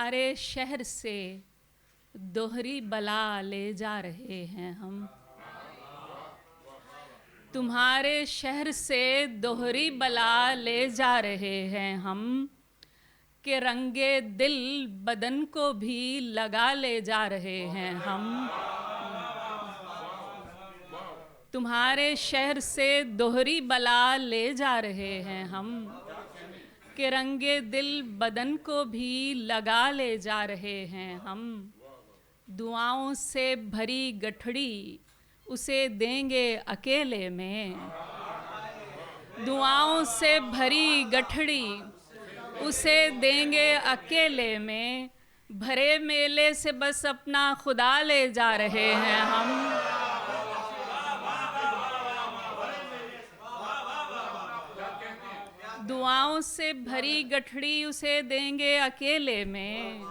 तुम्हारे शहर से दोहरी बला ले जा रहे हैं हम। तुम्हारे शहर से दोहरी बला ले जा रहे हैं हम, कि रंगे दिल बदन को भी लगा ले जा रहे हैं हम। तुम्हारे शहर से दोहरी बला ले जा रहे हैं हम, कि रंगे दिल बदन को भी लगा ले जा रहे हैं हम। दुआओं से भरी गठड़ी उसे देंगे अकेले में। दुआओं से भरी गठड़ी उसे देंगे अकेले में। भरे मेले से बस अपना खुदा ले जा रहे हैं हम। दुआओं से भरी गठड़ी उसे देंगे अकेले में।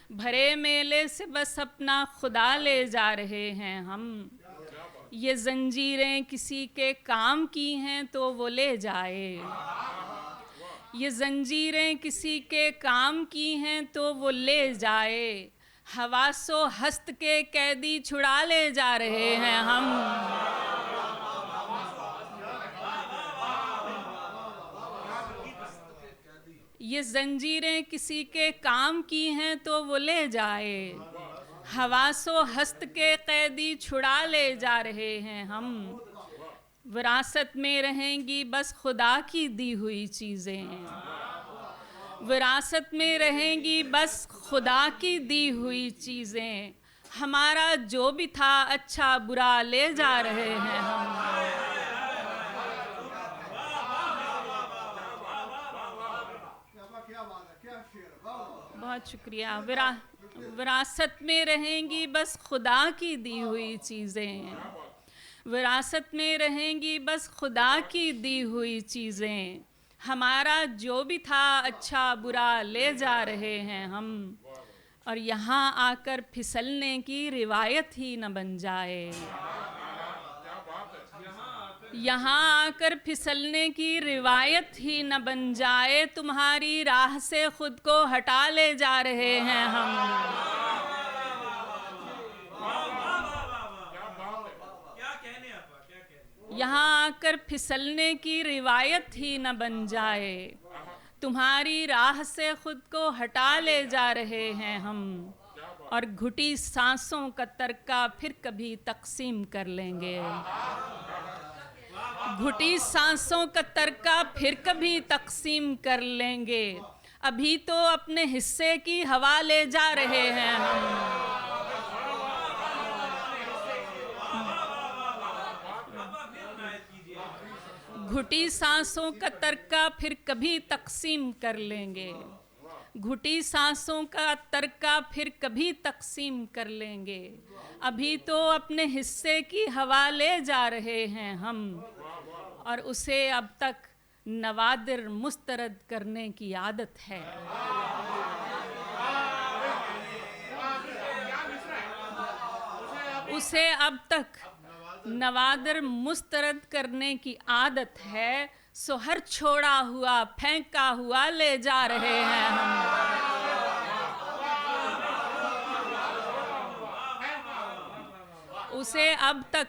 भरे मेले से बस अपना खुदा ले जा रहे हैं हम। ये जंजीरें किसी के काम की हैं तो वो ले जाए। ये जंजीरें किसी के काम की हैं तो वो ले जाए। हवासो हस्त के कैदी छुड़ा ले जा रहे हैं हम। ये जंजीरें किसी के काम की हैं तो वो ले जाए। हवासो हस्त के कैदी छुड़ा ले जा रहे हैं हम। विरासत में रहेंगी बस खुदा की दी हुई चीज़ें। विरासत में रहेंगी बस खुदा की दी हुई चीज़ें। हमारा जो भी था अच्छा बुरा ले जा रहे हैं हम। बहुत शुक्रिया। विरासत में रहेंगी बस खुदा की दी हुई चीज़ें। विरासत में रहेंगी बस खुदा की दी हुई चीज़ें। हमारा जो भी था अच्छा बुरा ले जा रहे हैं हम। और यहाँ आकर फिसलने की रिवायत ही न बन जाए। यहाँ आकर फिसलने की रिवायत ही न बन जाए। तुम्हारी राह से खुद को हटा ले जा रहे हैं हम। यहाँ आकर फिसलने की रिवायत ही न बन जाए। तुम्हारी राह से खुद को हटा ले जा रहे हैं हम। और घुटी सांसों का तरका फिर कभी तकसीम कर लेंगे। घुटी सांसों का तरका फिर कभी तकसीम कर लेंगे। अभी तो अपने हिस्से की हवा ले जा रहे हैं हम। घुटी सांसों का तरका फिर कभी तकसीम कर लेंगे। घुटी सांसों का तरका फिर कभी तकसीम कर लेंगे। अभी तो अपने हिस्से की हवा ले जा रहे हैं हम। और उसे अब तक नवादिर मुस्तरद करने की आदत है। उसे अब तक नवादिर मुस्तरद करने की आदत है। सो हर छोड़ा हुआ फेंका हुआ ले जा रहे हैं हम। उसे अब तक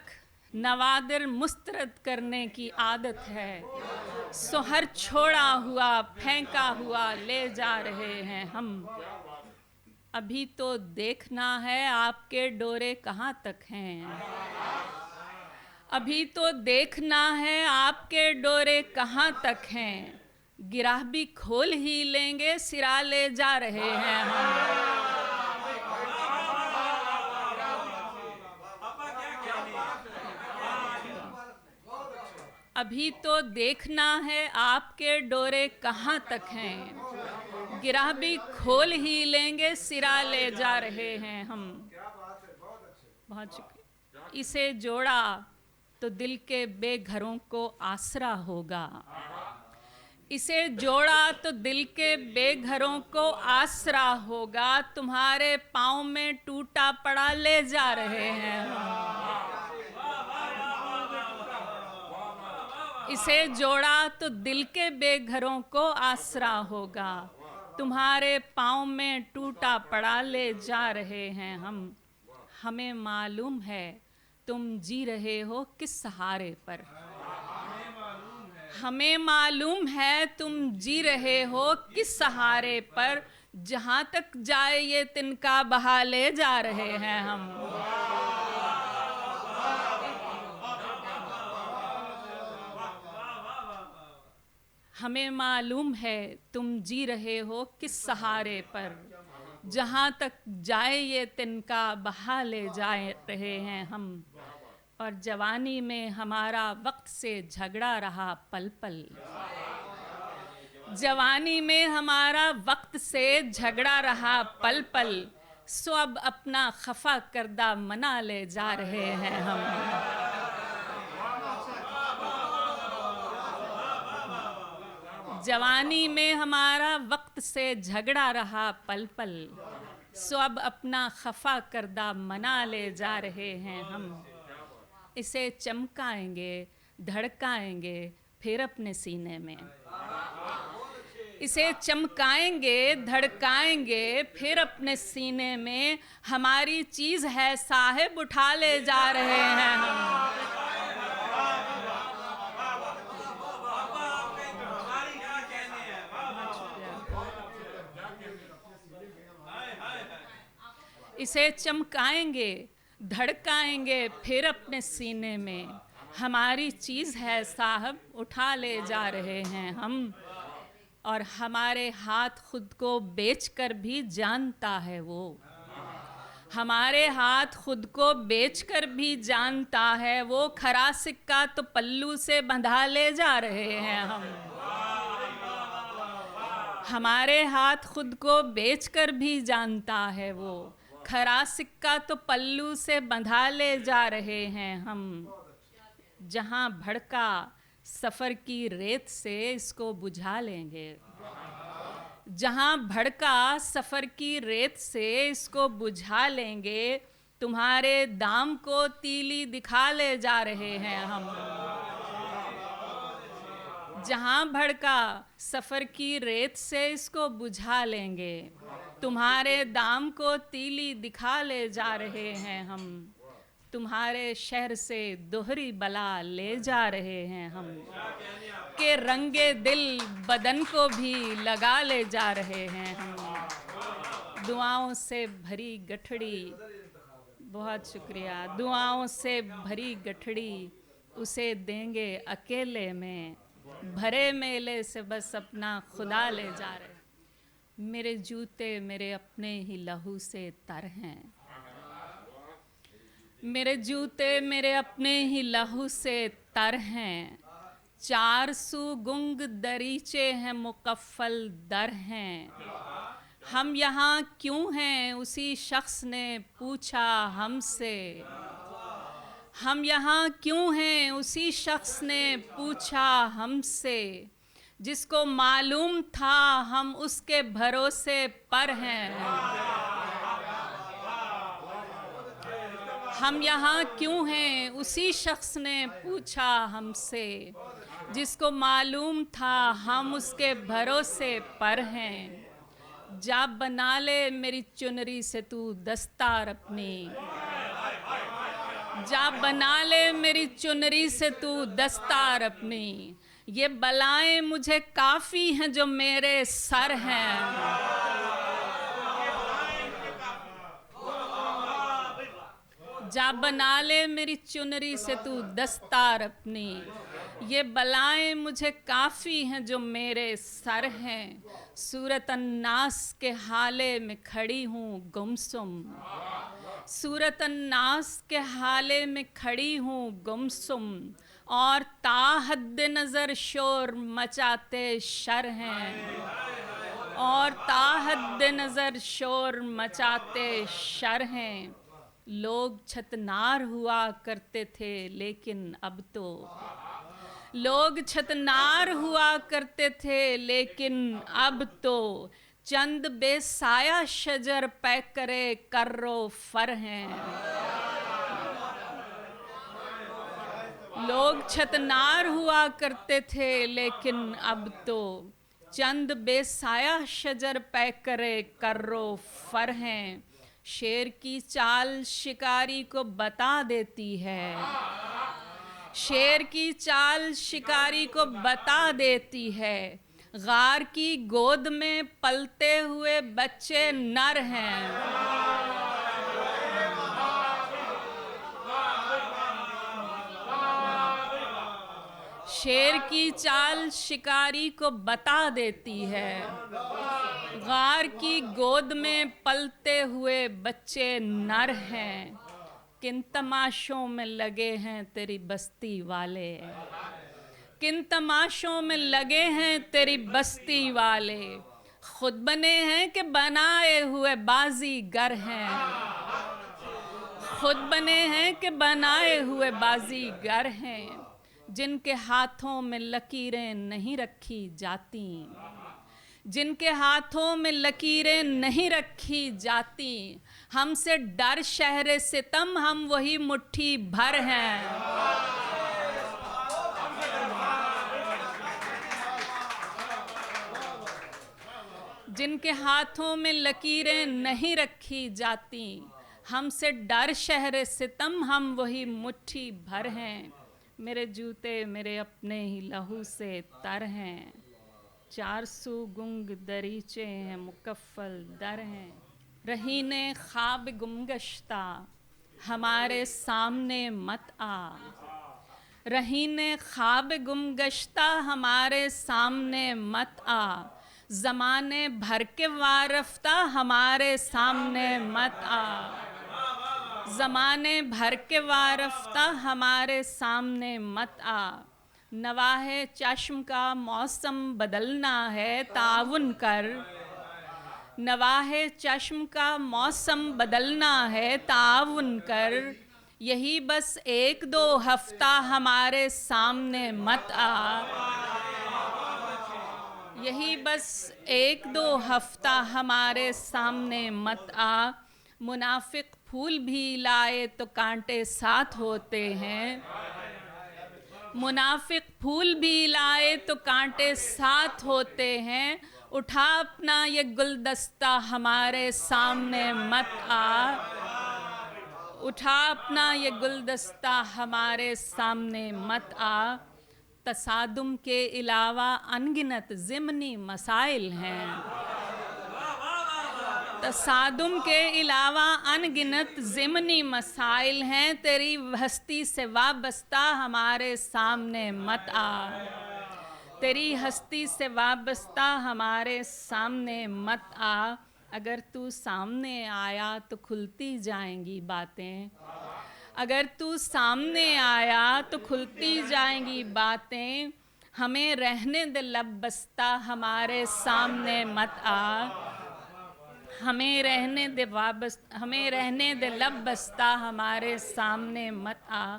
नवादिर मुस्तरद करने की आदत है। सो हर छोड़ा हुआ फेंका हुआ ले जा रहे हैं हम। अभी तो देखना है आपके डोरे कहाँ तक हैं। अभी तो देखना है आपके डोरे कहाँ तक हैं। गिराह भी खोल ही लेंगे सिरा ले जा रहे हैं हम। अभी तो देखना है आपके डोरे कहाँ तक हैं। गिराह भी खोल ही लेंगे सिरा ले जा रहे हैं हम। बहुत शुक्रिया। इसे जोड़ा तो दिल के बेघरों को आसरा होगा। इसे जोड़ा तो दिल के बेघरों को आसरा होगा। तुम्हारे पाँव में टूटा पड़ा ले जा रहे हैं हम। इसे जोड़ा तो दिल के बेघरों को आसरा होगा। तुम्हारे पाँव में टूटा पड़ा ले जा रहे हैं हम। हमें मालूम है तुम जी रहे हो किस सहारे पर। हमें मालूम है तुम जी रहे हो किस सहारे पर। जहाँ तक जाए ये तिनका बहा ले जा रहे हैं हम। हमें मालूम है तुम जी रहे हो किस सहारे पर। जहाँ तक जाए ये तिनका बहा ले जा रहे हैं हम। और जवानी में हमारा वक्त से झगड़ा रहा पल पल। जवानी में हमारा वक्त से झगड़ा रहा पल पल। सो अब अपना खफा करदा मना ले जा रहे हैं हम। जवानी में हमारा वक्त से झगड़ा रहा पल पल। सो अब अपना खफा करदा मना ले जा रहे हैं हम। इसे चमकाएंगे धड़काएंगे फिर अपने सीने में। इसे चमकाएंगे धड़काएंगे फिर अपने सीने में। हमारी चीज़ है साहिब उठा ले जा रहे हैं हम। इसे चमकाएंगे धड़काएंगे फिर अपने सीने में। हमारी चीज़ है साहब उठा ले जा रहे हैं हम। और हमारे हाथ खुद को बेचकर भी जानता है वो। हमारे हाथ खुद को बेचकर भी जानता है वो। खरा सिक्का तो पल्लू से बंधा ले जा रहे हैं हम। हमारे हाथ खुद को बेचकर भी जानता है वो। खरा सिक्का तो पल्लू से बंधा ले जा रहे हैं हम। जहाँ भड़का सफ़र की रेत से इसको बुझा लेंगे। जहाँ भड़का सफ़र की रेत से इसको बुझा लेंगे। तुम्हारे दाम को तीली दिखा ले जा रहे हैं हम। जहाँ भड़का सफ़र की रेत से इसको बुझा लेंगे। तुम्हारे दाम को तीली दिखा ले जा रहे हैं हम। तुम्हारे शहर से दोहरी बला ले जा रहे हैं हम। के रंगे दिल बदन को भी लगा ले जा रहे हैं हम। दुआओं से भरी गठड़ी, बहुत शुक्रिया। दुआओं से भरी गठड़ी उसे देंगे अकेले में। भरे मेले से बस अपना खुदा ले जा रहे। मेरे जूते मेरे अपने ही लहू से तर हैं। मेरे जूते मेरे अपने ही लहू से तर हैं। 400 गुंग दरीचे हैं मुकफ्फल दर हैं। हम यहाँ क्यों हैं उसी शख्स ने पूछा हमसे। हम यहाँ क्यों हैं उसी शख्स ने पूछा हमसे। जिसको मालूम था हम उसके भरोसे पर हैं। हम यहाँ क्यों हैं उसी शख्स ने पूछा हमसे। जिसको मालूम था हम उसके भरोसे पर हैं। जा बना ले मेरी चुनरी से तू दस्तार अपनी। जा बना ले मेरी चुनरी से तू दस्तार अपनी। ये बलाएं मुझे काफ़ी हैं जो मेरे सर हैं। जा बना ले मेरी चुनरी से तू दस्तार अपनी। ये बलाएं मुझे काफ़ी हैं जो मेरे सर हैं। सूरत अन्नास के हाले में खड़ी हूँ गुमसुम। सूरत अन्नास के हाले में खड़ी हूँ गुमसुम। और ताहद नज़र शोर मचाते शर हैं। और ताहद नज़र शोर मचाते शर हैं। लोग छतनार हुआ करते थे लेकिन अब तो। लोग छतनार हुआ करते थे लेकिन अब तो। चंद बेसाया शजर पैकरे कर्रो फर हैं। लोग छतनार हुआ करते थे लेकिन अब तो। चंद बेसाया शजर पैकरे कर्रो फर हैं। शेर की चाल शिकारी को बता देती है, शेर की चाल शिकारी को बता देती है। गार की गोद में पलते हुए बच्चे नर हैं। शेर की चाल शिकारी को बता देती है। गार की गोद में पलते हुए बच्चे नर हैं। किन तमाशों में लगे हैं तेरी बस्ती वाले, किन तमाशों में लगे हैं तेरी बस्ती वाले। खुद बने हैं कि बनाए हुए बाजीगर हैं, खुद बने हैं कि बनाए हुए बाजीगर हैं। जिनके हाथों में लकीरें नहीं रखी जाती, जिनके हाथों में लकीरें नहीं रखी जाती। हमसे डर शहरे सितम, हम वही मुट्ठी भर हैं। जिनके हाथों में लकीरें नहीं रखी जाती, हमसे डर शहरे सितम, हम वही मुट्ठी भर हैं। मेरे जूते मेरे अपने ही लहू से तर हैं। 400 गुंग दरीचे हैं, मुकफ्फल दर हैं। रहीने ख्वाब गुमगश्ता हमारे सामने मत आ, रहीने ख्वाब गुमगश्ता हमारे सामने मत आ। ज़माने भर के वारफ्ता हमारे सामने मत आ, ज़माने भर के वारफ्ता हमारे सामने मत आ। नवाहे चश्म का मौसम बदलना है, ताउन कर। नवाहे चश्म का मौसम बदलना है, ताउन कर। यही बस 1-2 हफ्ता हमारे सामने मत आ, यही बस 1-2 हफ्ता हमारे सामने मत आ। मुनाफिक फूल भी लाए तो कांटे साथ होते हैं, मुनाफिक फूल भी लाए तो कांटे साथ होते हैं। उठा अपना ये गुलदस्ता हमारे सामने मत आ, उठा अपना ये गुलदस्ता हमारे सामने मत आ। तसादुम के अलावा अनगिनत ज़िमनी मसाइल हैं, तसादुम के अलावा अनगिनत ज़िमनी मसाइल हैं। तेरी हस्ती से वाबस्ता हमारे सामने मत आ, तेरी हस्ती से वाबस्ता हमारे सामने मत आ। अगर तू सामने आया तो खुलती जाएंगी बातें, अगर तू सामने आया तो खुलती जाएंगी बातें। हमें रहने दे लब बस्ता हमारे सामने मत आ, हमें रहने दे हमें रहने दे लब बस्ता हमारे सामने मत आ।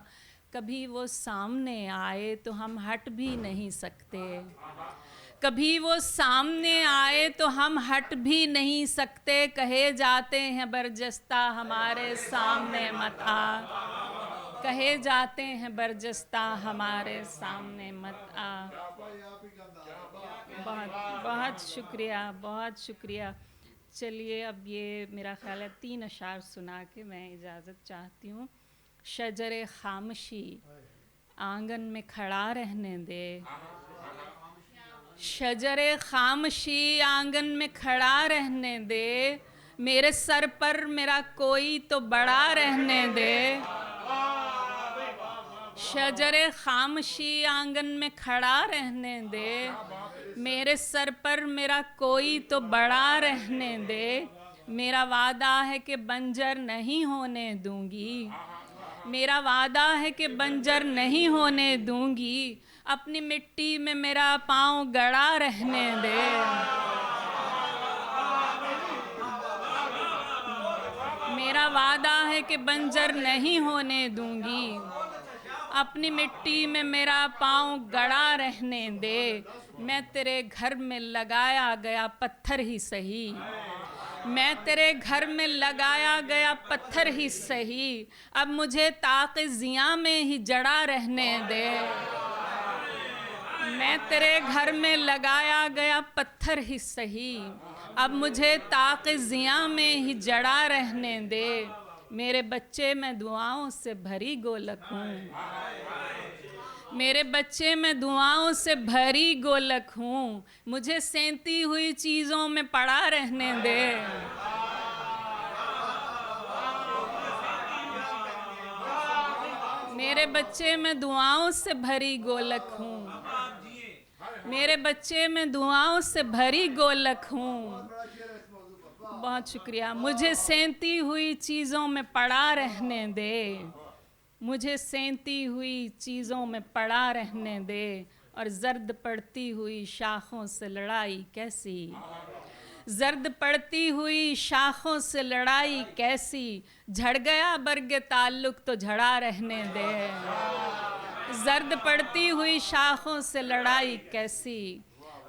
कभी वो सामने आए तो हम हट भी नहीं सकते, कभी वो सामने आए तो हम हट भी नहीं सकते। कहे जाते हैं बरजस्ता हमारे सामने मत आ, कहे जाते हैं बरजस्ता हमारे सामने मत आ। बहुत बहुत शुक्रिया, बहुत शुक्रिया। चलिए अब ये मेरा ख़्याल है 3 अशार सुना के मैं इजाज़त चाहती हूँ। शजरे खामशी आंगन में खड़ा रहने दे, शजरे खामशी आंगन में खड़ा रहने दे। मेरे सर पर मेरा कोई तो बड़ा रहने दे, शजरे खामशी आंगन में खड़ा रहने दे। मेरे सर पर मेरा कोई तो बड़ा रहने दे। मेरा वादा है कि बंजर नहीं होने दूंगी, मेरा वादा है कि बंजर नहीं होने दूंगी। अपनी मिट्टी में मेरा पाँव गड़ा रहने दे, मेरा वादा है कि बंजर नहीं होने दूंगी। अपनी मिट्टी में मेरा पाँव गड़ा रहने दे। मैं तेरे घर में लगाया गया पत्थर ही सही, मैं तेरे घर में लगाया गया पत्थर ही सही। अब मुझे ताक़ ज़िया में ही जड़ा रहने दे, मैं तेरे घर में लगाया गया पत्थर ही सही, अब मुझे ताक़-ए-ज़ियां में ही जड़ा रहने दे। मेरे बच्चे मैं दुआओं से भरी गोलक हूँ, मेरे बच्चे मैं दुआओं से भरी गोलक हूँ, मुझे सेंती हुई चीज़ों में पड़ा रहने दे। मेरे बच्चे मैं दुआओं से भरी गोलक हूँ, मेरे बच्चे मैं दुआओं से भरी गोलक हूँ। बहुत शुक्रिया। मुझे सेंती हुई चीज़ों में पड़ा रहने दे, मुझे सेंती हुई चीज़ों में पड़ा रहने दे। और जर्द पड़ती हुई शाखों से लड़ाई कैसी, जर्द पड़ती हुई शाखों से लड़ाई कैसी, झड़ गया बर्ग ताल्लुक तो झड़ा रहने दे। जर्द पड़ती हुई शाखों से लड़ाई कैसी,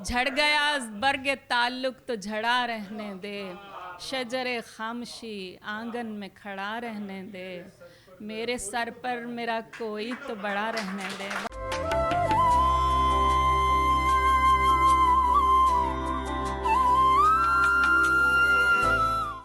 झड़ गया बर्ग ताल्लुक तो झड़ा रहने दे। शजरे खामशी आंगन में खड़ा रहने दे, मेरे सर पर मेरा कोई तो बड़ा रहने दे।